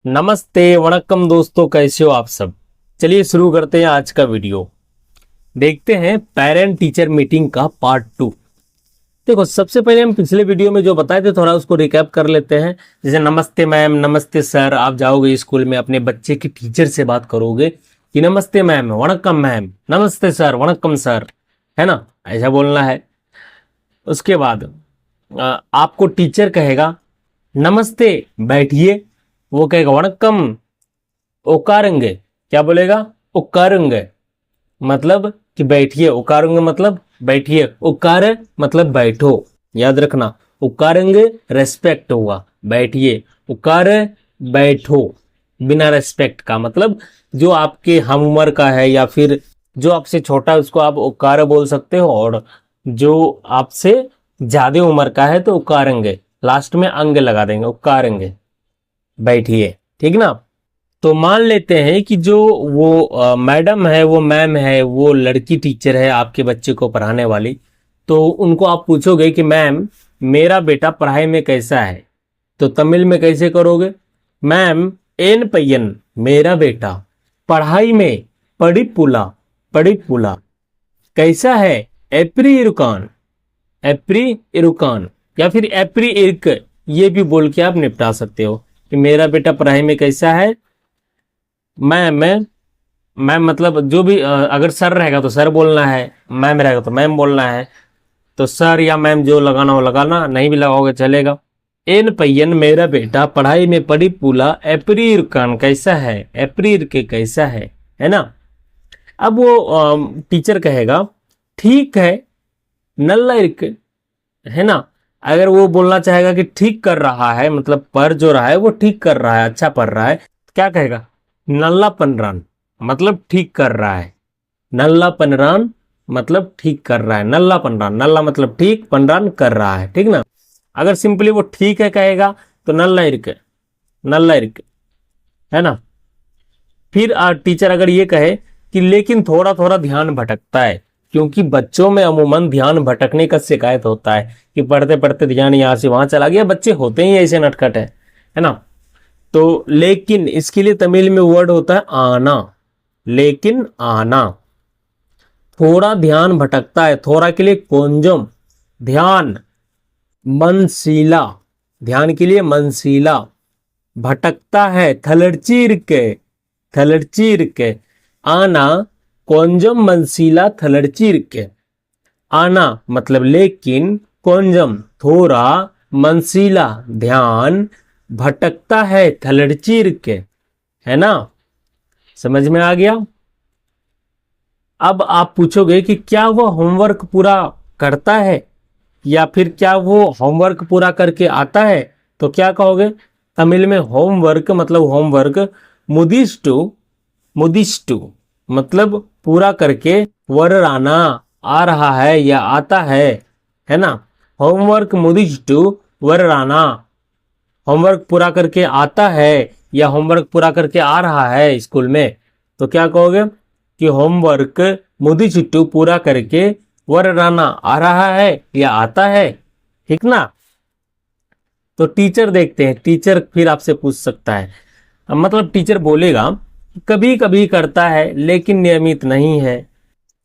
नमस्ते वणक्कम दोस्तों, कैसे हो आप सब। चलिए शुरू करते हैं आज का वीडियो। देखते हैं पेरेंट टीचर मीटिंग का पार्ट 2। देखो, सबसे पहले हम पिछले वीडियो में जो बताए थे थोड़ा उसको रिकैप कर लेते हैं। जैसे नमस्ते मैम, नमस्ते सर। आप जाओगे स्कूल में अपने बच्चे की टीचर से बात करोगे कि नमस्ते मैम, वणक्कम मैम, नमस्ते सर, वणक्कम सर, है ना, ऐसा बोलना है। उसके बाद आपको टीचर कहेगा नमस्ते, बैठिए। वो कहेगा वणक्कम, उकारेंगे। क्या बोलेगा? उकारेंगे मतलब कि बैठिए। उकारेंगे मतलब बैठिए। उकार मतलब बैठो। याद रखना, उकारेंगे रेस्पेक्ट होगा, बैठिए। उकार बैठो बिना रेस्पेक्ट का, मतलब जो आपके हम उम्र का है या फिर जो आपसे छोटा है उसको आप उकार बोल सकते हो, और जो आपसे ज्यादा उम्र का है तो उकारेंगे, लास्ट में अंग लगा देंगे, उकारेंगे, बैठिए। ठीक ना। तो मान लेते हैं कि जो वो मैडम है, वो मैम है, वो लड़की टीचर है आपके बच्चे को पढ़ाने वाली। तो उनको आप पूछोगे कि मैम, मेरा बेटा पढ़ाई में कैसा है, तो तमिल में कैसे करोगे? मैम एन पय्यन, मेरा बेटा पढ़ाई में पढ़ी पुला कैसा है? एप्री इरुकान, एप्री इरुकान, या फिर एप्री इर्क, ये भी बोल के आप निपटा सकते हो कि मेरा बेटा पढ़ाई में कैसा है। मैम मतलब जो भी अगर सर रहेगा तो सर बोलना है, मैम रहेगा तो मैम बोलना है। तो सर या मैम जो लगाना हो लगाना, नहीं भी लगाओगे चलेगा। एन पय्यन, मेरा बेटा पढ़ाई में पढ़ी पूला एप्रीर कान कैसा है, एप्रीर के कैसा है ना। अब वो टीचर कहेगा ठीक है नल्ला इर्क, है ना। अगर वो बोलना चाहेगा कि ठीक कर रहा है, मतलब पढ़ जो रहा है वो ठीक कर रहा है, अच्छा पढ़ रहा है, तो क्या कहेगा? नल्ला पनरान मतलब ठीक कर रहा है। नल्ला पनरान मतलब ठीक कर रहा है। नल्ला पनरान, नल्ला मतलब ठीक, पनरान कर रहा है। ठीक ना। अगर सिंपली वो ठीक है कहेगा तो नल्ला इर्क, नल्ला इर्क, है ना। फिर टीचर अगर ये कहे कि लेकिन थोड़ा थोड़ा ध्यान भटकता है, क्योंकि बच्चों में अमूमन ध्यान भटकने का शिकायत होता है कि पढ़ते पढ़ते ध्यान यहाँ से वहां चला गया। बच्चे होते ही ऐसे नटखट है ना। तो लेकिन इसके लिए तमिल में वर्ड होता है आना, लेकिन आना। थोड़ा ध्यान भटकता है, थोड़ा के लिए कोंजम, ध्यान, मनशीला, ध्यान के लिए मनशीला, भटकता है थलड़चीर के, आना कोंजम मनशीला थलड़चीर के। आना मतलब लेकिन, कोंजम थोड़ा, मनशीला ध्यान, भटकता है थलड़चीर के, है ना। समझ में आ गया। अब आप पूछोगे कि क्या वो होमवर्क पूरा करता है या फिर क्या वो होमवर्क पूरा करके आता है, तो क्या कहोगे? तमिल में होमवर्क मतलब होमवर्क, मुदिष्टु, मुदिष्टु मतलब पूरा करके, वरराना आ रहा है या आता है ना। होमवर्क मुदिष्टु वरराना, होमवर्क पूरा करके आता है या होमवर्क पूरा करके आ रहा है स्कूल में, तो क्या कहोगे कि होमवर्क मुदिचिट्टू पूरा करके वरराना आ रहा है या आता है। ठीक ना। तो टीचर देखते हैं, टीचर फिर आपसे पूछ सकता है, मतलब टीचर बोलेगा कभी कभी करता है लेकिन नियमित नहीं है।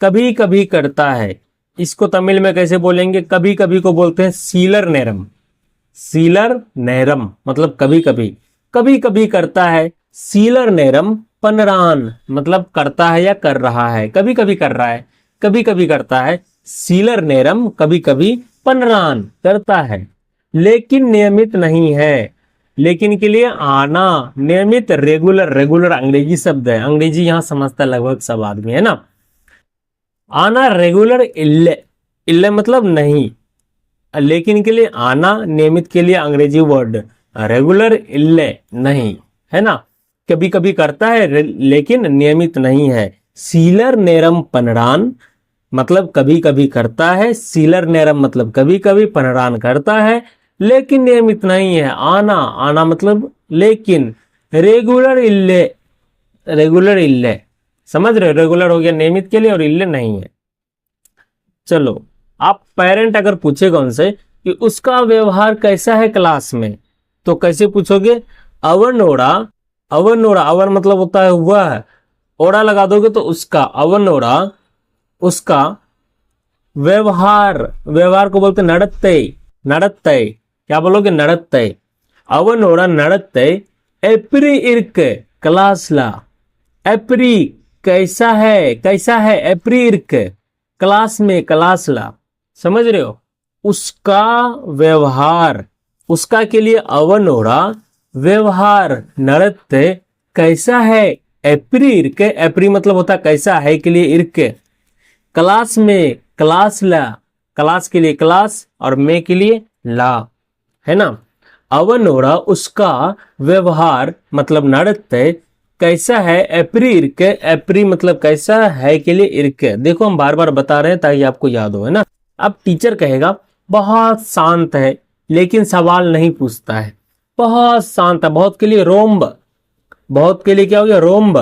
कभी कभी करता है, इसको तमिल में कैसे बोलेंगे? कभी कभी को बोलते हैं सीलर नेरम, सीलर नेरम मतलब कभी कभी। कभी कभी करता है, सीलर नेरम पनरान मतलब करता है या कर रहा है, कभी कभी कर रहा है, कभी कभी करता है। सीलर नेरम कभी कभी पनरान करता है, लेकिन नियमित नहीं है। लेकिन के लिए आना, नियमित रेगुलर, रेगुलर अंग्रेजी शब्द है, अंग्रेजी यहां समझता लगभग सब आदमी, है ना। आना रेगुलर, इल्ले, इल्ले मतलब नहीं, लेकिन के लिए आना, नियमित के लिए अंग्रेजी वर्ड रेगुलर, इल्ले नहीं, है ना। कभी कभी करता है लेकिन नियमित नहीं है। सीलर नेरम पनरान मतलब कभी कभी करता है, सीलर नेरम मतलब कभी कभी, पनरान करता है लेकिन नियमित नहीं है। आना, आना मतलब लेकिन, रेगुलर इल्ले, रेगुलर इल्ले, समझ रहे हो? रेगुलर हो गया नियमित के लिए और इल्ले नहीं है। चलो, आप पेरेंट अगर पूछेगा उनसे कि उसका व्यवहार कैसा है क्लास में, तो कैसे पूछोगे? अवनोड़ा अवन ओरा, अवन मतलब होता है वह, ओरा लगा दोगे तो उसका, अवन ओरा उसका व्यवहार, व्यवहार को बोलते नड़त्ते, नड़त्ते, क्या बोलोगे नड़त्ते, अवन ओरा नड़त्ते एप्री इर्क क्लासला, एप्री कैसा है, कैसा है एप्री इर्क क्लास में क्लासला, समझ रहे हो, उसका व्यवहार, उसका के लिए अवन ओरा व्यवहार नड़त्ते कैसा है एप्री इर्क, एप्री मतलब होता कैसा है के लिए इर्क, क्लास में क्लास ला, क्लास के लिए क्लास और में के लिए ला, है ना। अवन ओरा उसका व्यवहार मतलब नड़त्ते कैसा है एप्री इर्क, एप्री मतलब कैसा है के लिए इर्क, देखो हम बार बार बता रहे हैं ताकि आपको याद हो, है ना। अब टीचर कहेगा बहुत शांत है लेकिन सवाल नहीं पूछता है, बहुत शांत है, बहुत के लिए रोम्ब, बहुत के लिए क्या हो गया रोम्ब,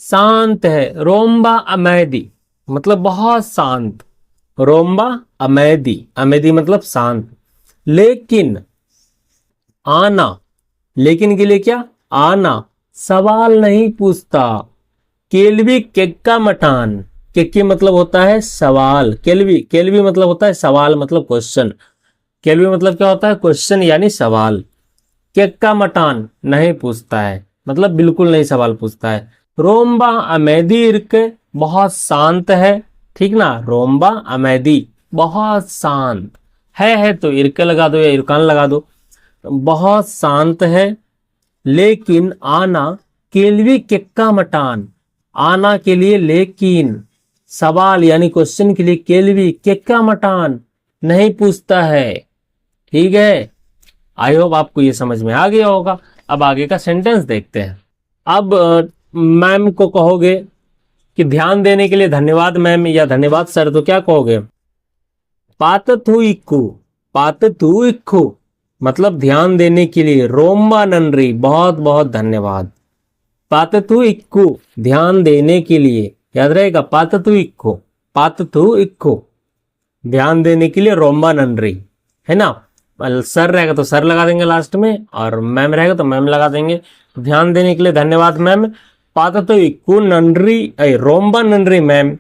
शांत है, रोम्बा अमैदी मतलब बहुत शांत, रोम्बा अमैदी, अमैदी मतलब शांत, लेकिन आना, लेकिन के लिए क्या आना, सवाल नहीं पूछता, केल्वी केक्का मटान, केक्की मतलब होता है सवाल, केल्वी, केल्वी मतलब होता है सवाल मतलब क्वेश्चन, केल्वी मतलब क्या होता है क्वेश्चन यानी सवाल, केक्का मटान नहीं पूछता है मतलब बिल्कुल नहीं सवाल पूछता है, रोम्बा अमेदी इर्क बहुत शांत है, ठीक ना, रोम्बा अमेदी बहुत शांत है तो इर्क लगा दो या इरकान लगा दो, बहुत शांत है, लेकिन आना केल्वी केक्का मटान, आना के लिए लेकिन, सवाल यानी क्वेश्चन के लिए केल्वी केक्का मटान नहीं पूछता है, ठीक है। आई होप आपको ये समझ में आ गया होगा। अब आगे का सेंटेंस देखते हैं। अब मैम को कहोगे कि ध्यान देने के लिए धन्यवाद मैम या धन्यवाद सर, तो क्या कहोगे, पातथु इक्कू, पातथु इक्कू मतलब ध्यान देने के लिए, रोम्बा ननरी बहुत बहुत धन्यवाद, पातथु इक्कू ध्यान देने के लिए, याद रहेगा पातथु इक्कू, पातथु इक्कू ध्यान देने के लिए, रोम्बा ननरी, है ना। सर रहेगा तो सर लगा देंगे लास्ट में, और मैम रहेगा तो मैम लगा देंगे, ध्यान देने के लिए धन्यवाद मैम, पातथु इक्कू ननरी रोम्बा ननरी मैम,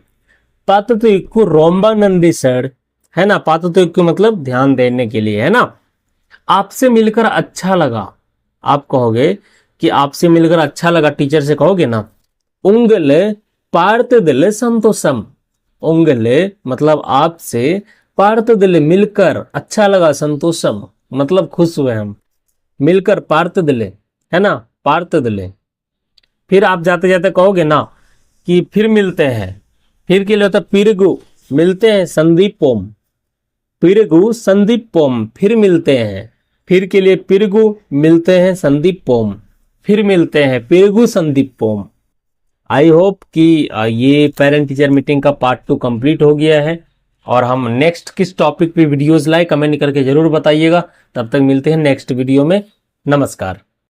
पातथु इक्कू रोम्बा ननरी सर, है ना। पातथु इक्कू मतलब ध्यान देने के लिए, है ना। आपसे मिलकर अच्छा लगा, आप कहोगे कि आपसे मिलकर अच्छा लगा, टीचर से कहोगे ना, उंगल पार्थदिल संतोषम, उंगल मतलब आपसे, पार्थदिल मिलकर, अच्छा लगा, संतोषम मतलब खुश हुए हम, मिलकर पार्थदिल, है ना, पार्थदिल। फिर आप जाते जाते कहोगे ना कि फिर मिलते हैं, फिर के लिए होता पिरगु, मिलते हैं संदीपोम, पिरगु संदीपोम फिर मिलते हैं, फिर के लिए पिरगु मिलते हैं संदीपोम, फिर मिलते हैं पिरगु संदीपोम। आई होप कि ये पेरेंट टीचर मीटिंग का पार्ट 2 कंप्लीट हो गया है, और हम नेक्स्ट किस टॉपिक पे वीडियोस लाए कमेंट करके जरूर बताइएगा। तब तक मिलते हैं नेक्स्ट वीडियो में, नमस्कार।